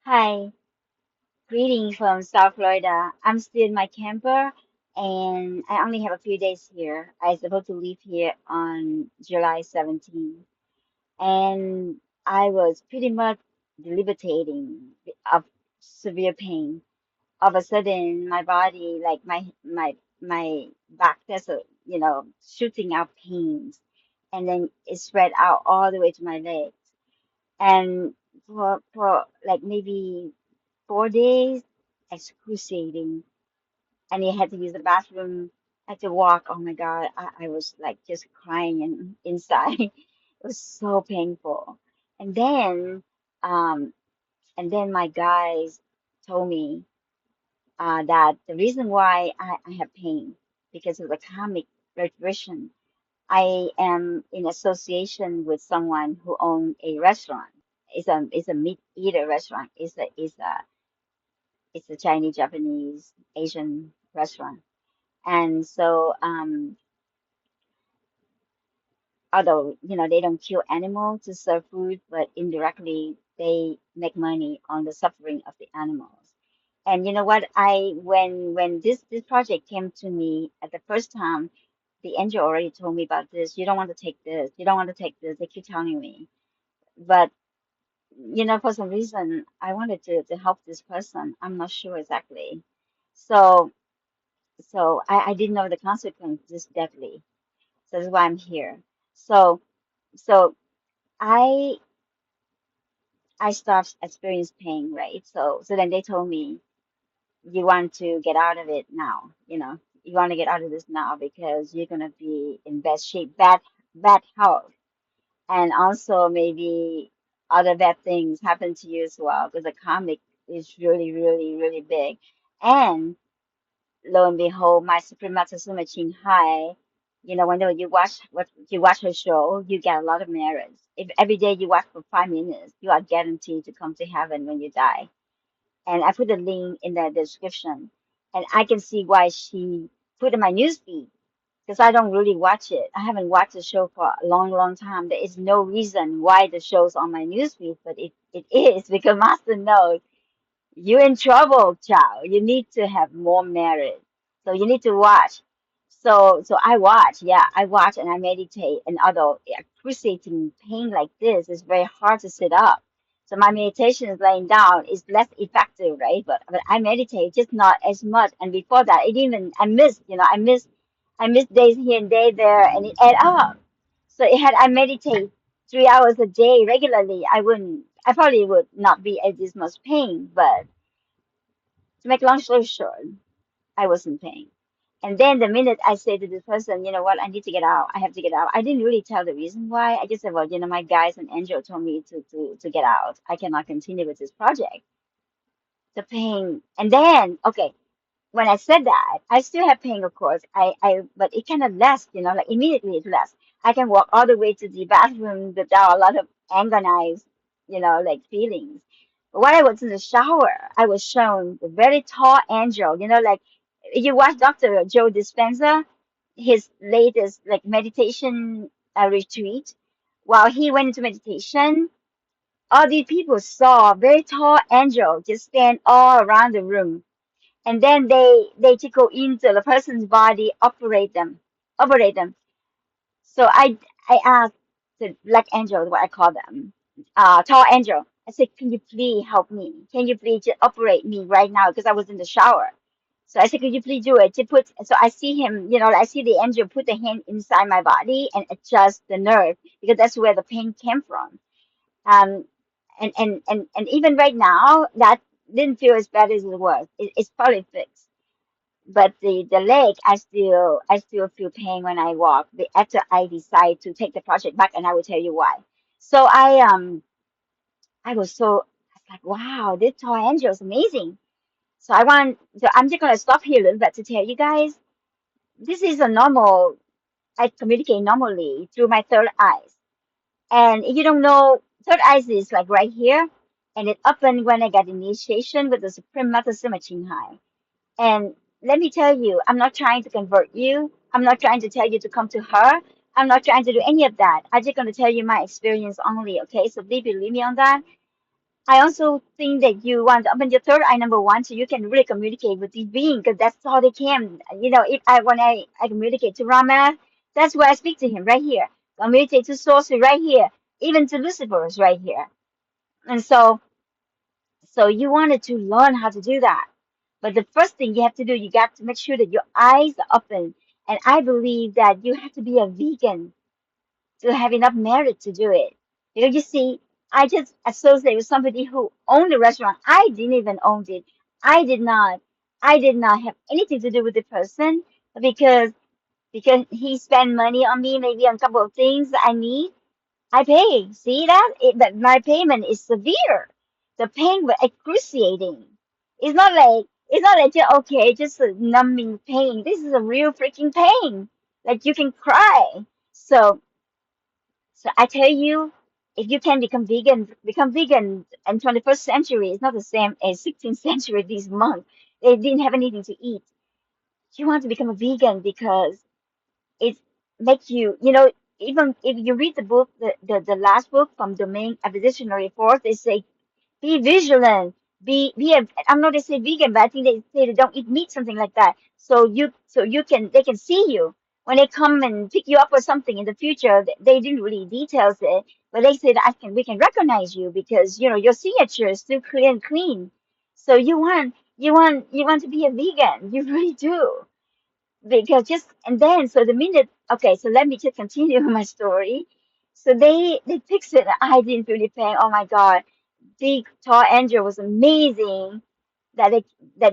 Hi, greetings from South Florida. I'm still in my camper and I only have a few days here. I supposed to leave here on July 17th and I was pretty much debilitating of severe pain. All of a sudden, my body, like my back, there's shooting out pains, and then it spread out all the way to my legs. And for like maybe 4 days, excruciating, and he had to use the bathroom. I had to walk. Oh my God, I was like just crying and inside. It was so painful. And then, um, and then my guys told me that the reason why I have pain because of the karmic retribution. I am in association with someone who owns a restaurant. It's a meat eater restaurant. It's a Chinese, Japanese, Asian restaurant. And so, although, they don't kill animals to serve food, but indirectly they make money on the suffering of the animals. And you know what? When this project came to me at the first time, the angel already told me about this. You don't want to take this. You don't want to take this. They keep telling me. But, for some reason, I wanted to help this person. I'm not sure exactly. So I didn't know the consequence this deadly. So that's why I'm here. So so I I stopped experiencing pain, right? So then they told me you want to get out of it now, you want to get out of this now because you're gonna be in bad shape, bad health, and also maybe other bad things happen to you as well because the karmic is really, really, really big. And lo and behold, my supremacy so much in high. Whenever you watch her show, you get a lot of merits. If every day you watch for 5 minutes, you are guaranteed to come to heaven when you die. And I put the link in the description, and I can see why she put in my newsfeed because I don't really watch it. I haven't watched the show for a long, long time. There is no reason why the show's on my newsfeed, but it is because Master knows you're in trouble, child. You need to have more merit. So you need to watch. So I watch, yeah, I watch and I meditate. And although excruciating pain like this is very hard to sit up. So my meditation is laying down is less effective, right? But I meditate just not as much. And before that, it even I missed days here and day there, and it add up. So it had I meditate 3 hours a day regularly, I probably would not be at this much pain. But to make long story short, I was in pain. And then the minute I say to this person, you know what, I need to get out, I have to get out. I didn't really tell the reason why. I just said, well, my guys and Angel told me to get out. I cannot continue with this project. The pain. And then, okay, when I said that, I still have pain, of course. But it kind of less, like immediately it less. I can walk all the way to the bathroom without a lot of agonized, like feelings. But when I was in the shower, I was shown a very tall angel, like you watch Dr. Joe Dispenza, his latest like meditation retreat. While he went into meditation, all these people saw a very tall angel just stand all around the room, and then they to go into the person's body, operate them. So I asked the black angel, what I call them, tall angel. I said, can you please help me? Can you please just operate me right now? Because I was in the shower. So I said, could you please do it? So I see him, I see the angel put the hand inside my body and adjust the nerve because that's where the pain came from. Um, and even right now, that didn't feel as bad as it was. It's probably fixed, but the leg, I still feel pain when I walk. After I decide to take the project back, and I will tell you why. So I was like, wow, this toy angel is amazing. So I'm just gonna stop here a little bit to tell you guys this is a normal. I communicate normally through my third eyes, and if you don't know, third eyes is like right here, and it opened when I got initiation with the Supreme Master Sima High. And let me tell you, I'm not trying to convert you. I'm not trying to tell you to come to her. I'm not trying to do any of that. I'm just going to tell you my experience only, okay? So please believe me on that. I also think that you want to open your third eye, number one, so you can really communicate with these beings, because that's all they can. You know, if I when I communicate to Rama, that's where I speak to him right here. Communicate to Source right here, even to Lucifer is right here. And so you wanted to learn how to do that. But the first thing you have to do, you got to make sure that your eyes are open. And I believe that you have to be a vegan to have enough merit to do it. Because you see, I just associate with somebody who owned a restaurant. I didn't even own it. I did not. I did not have anything to do with the person because because he spent money on me, maybe on a couple of things that I need. I pay. See that? But my payment is severe. The pain was excruciating. It's not like just okay, just a numbing pain. This is a real freaking pain. Like you can cry. So I tell you, if you can become vegan in 21st century. It's not the same as 16th century. These monks, they didn't have anything to eat. You want to become a vegan because it makes you, even if you read the book, the last book from Domain Evolutionary Force, they say be vigilant. Be a. I'm not to say vegan, but I think they say they don't eat meat, something like that. So you can they can see you when they come and pick you up or something in the future. They didn't really details it, but they say that we can recognize you because your signature is still clear and clean. So you want to be a vegan. You really do because just and then so the minute okay, so let me just continue my story. So they fixed it. I didn't really pay. Oh my God, big tall angel was amazing that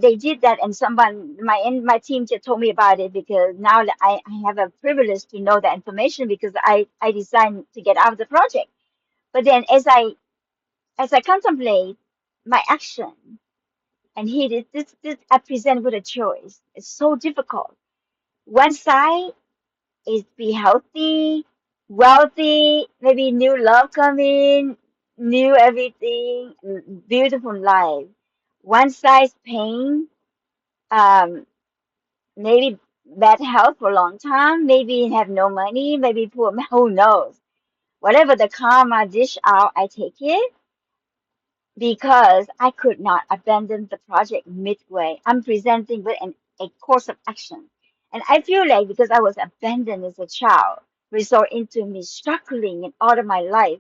they did that, and someone my team just told me about it because now that I have a privilege to know that information because I decided to get out of the project. But then as I contemplate my action and he did this I present with a choice. It's so difficult. One side is be healthy, wealthy, maybe new love coming, new everything, beautiful life. One size pain, um, maybe bad health for a long time, maybe have no money, maybe poor, who knows? Whatever the karma dish out, I take it because I could not abandon the project midway. I'm presenting with a course of action. And I feel like because I was abandoned as a child, resort into me struggling in all of my life,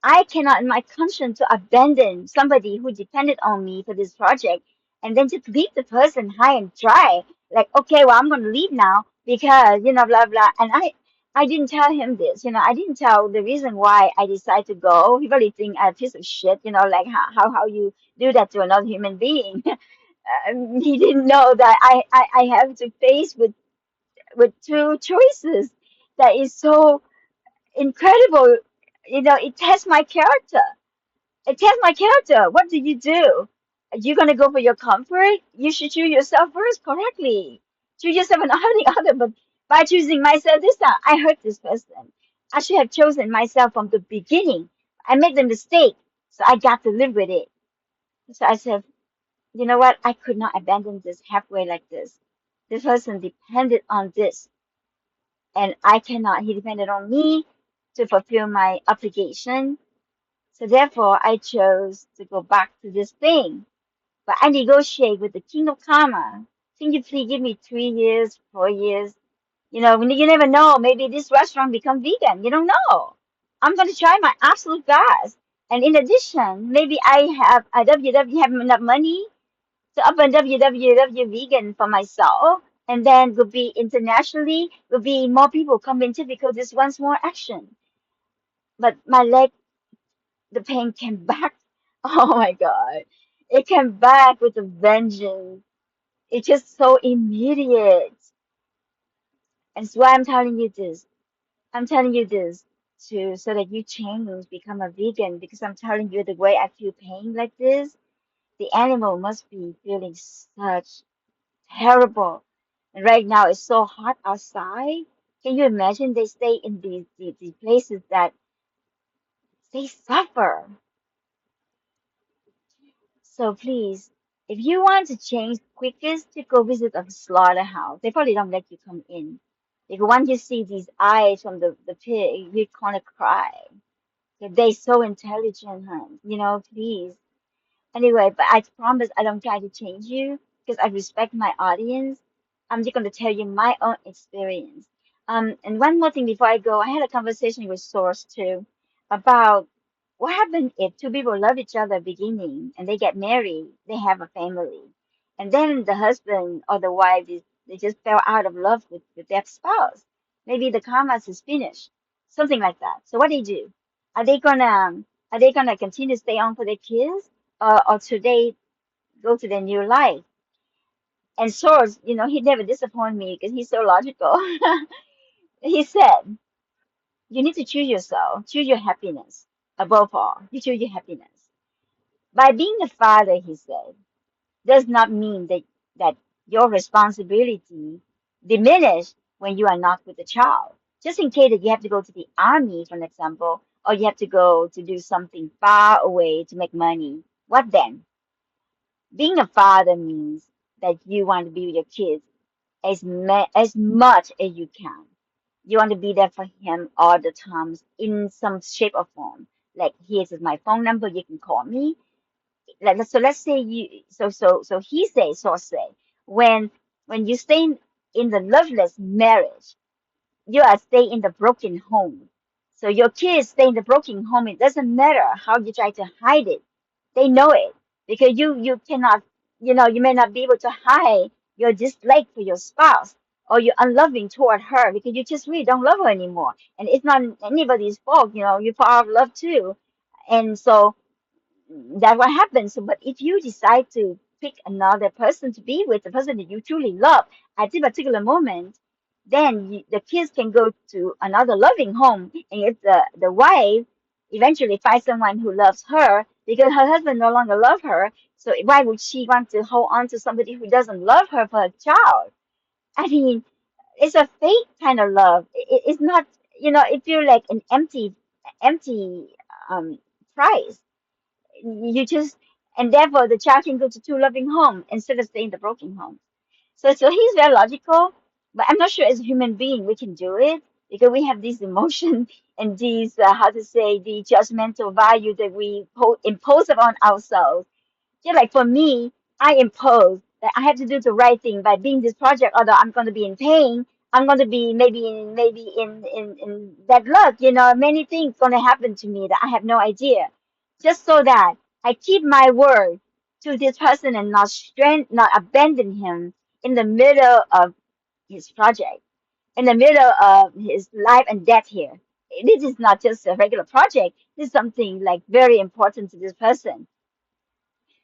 I cannot in my conscience to abandon somebody who depended on me for this project and then just leave the person high and dry. Like, okay, well, I'm going to leave now because, blah, blah. And I didn't tell him this, I didn't tell the reason why I decided to go. He really think I'm a piece of shit, like how you do that to another human being. He didn't know that I have to face with two choices that is so incredible. It tests my character. It tests my character. What do you do? Are you gonna go for your comfort? You should choose yourself first correctly. Choose yourself and not hurting other, but by choosing myself this time, I hurt this person. I should have chosen myself from the beginning. I made the mistake, so I got to live with it. So I said, you know what? I could not abandon this halfway like this. This person depended on this, and I cannot. He depended on me to fulfill my obligation. So therefore, I chose to go back to this thing. But I negotiate with the king of karma. Can you please give me 3 years, 4 years? You never know. Maybe this restaurant become vegan. You don't know. I'm going to try my absolute best. And in addition, maybe I WW have enough money to open WWW vegan for myself. And then will be internationally, will be more people come into because this one more action. But my leg, the pain came back. Oh my God. It came back with a vengeance. It's just so immediate. And so why I'm telling you this. I'm telling you this to so that you change, become a vegan, because I'm telling you the way I feel pain like this, the animal must be feeling such terrible. And right now it's so hot outside. Can you imagine they stay in these places that they suffer? So please, if you want to change quickest, to go visit a slaughterhouse. They probably don't let you come in. If once you see these eyes from the pig, you're gonna cry. They're so intelligent, huh? Please. Anyway, but I promise I don't try to change you because I respect my audience. I'm just going to tell you my own experience. And one more thing before I go, I had a conversation with Source too about what happened if two people love each other at the beginning and they get married, they have a family, and then the husband or the wife they just fell out of love with their spouse. Maybe the karma is finished, something like that. So what do you do? Are they gonna are they gonna continue to stay on for their kids? Or today go to their new life. And Source, he never disappointed me because he's so logical. He said, you need to choose yourself, choose your happiness. Above all, you choose your happiness. By being a father, he said, does not mean that your responsibility diminish when you are not with the child. Just in case that you have to go to the army, for example, or you have to go to do something far away to make money. What then? Being a father means that you want to be with your kids as much as you can. You want to be there for him all the times in some shape or form. Like here's my phone number, you can call me. So let's say so he says so say when you stay in the loveless marriage, you are stay in the broken home. So your kids stay in the broken home. It doesn't matter how you try to hide it. They know it because you cannot, you may not be able to hide your dislike for your spouse or you're unloving toward her because you just really don't love her anymore. And it's not anybody's fault, you fall out of love too. And so that's what happens. But if you decide to pick another person to be with, the person that you truly love at this particular moment, then the kids can go to another loving home. And if the wife eventually finds someone who loves her because her husband no longer loves her, so why would she want to hold on to somebody who doesn't love her for a child? I mean, it's a fake kind of love. It's not, it feels like an empty prize. You just and therefore the child can go to two loving home instead of staying in the broken home. So he's very logical, but I'm not sure as a human being we can do it because we have these emotion and these how to say the judgmental value that we impose upon ourselves. Yeah, like for me, I impose that I have to do the right thing by being this project, although I'm going to be in pain. I'm going to be maybe in bad luck. Many things going to happen to me that I have no idea. Just so that I keep my word to this person and not abandon him in the middle of his project, in the middle of his life and death here. This is not just a regular project. This is something like very important to this person.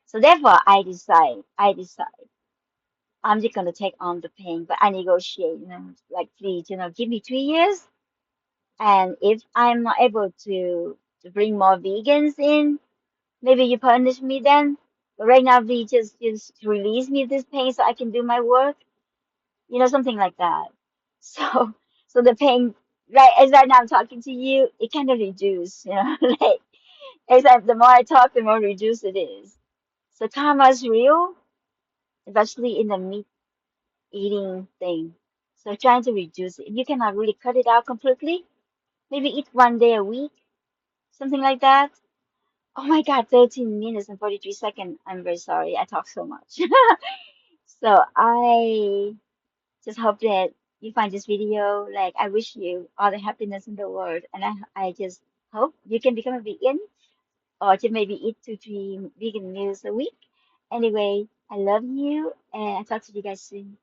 So therefore, I decide, I'm just gonna take on the pain, but I negotiate, like please, give me 3 years, and if I'm not able to bring more vegans in, maybe you punish me then. But right now, we just release me this pain so I can do my work, something like that. So, so the pain, right as right now I'm talking to you, it kind of reduce, like the more I talk, the more reduced it is. So karma is real, especially in the meat eating thing. So trying to reduce it. If you cannot really cut it out completely, maybe eat 1 day a week, something like that. Oh my God, 13 minutes and 43 seconds. I'm very sorry. I talk so much. So I just hope that you find this video. Like I wish you all the happiness in the world. And I just hope you can become a vegan or to maybe eat 2, 3 vegan meals a week. Anyway, I love you and I'll talk to you guys soon.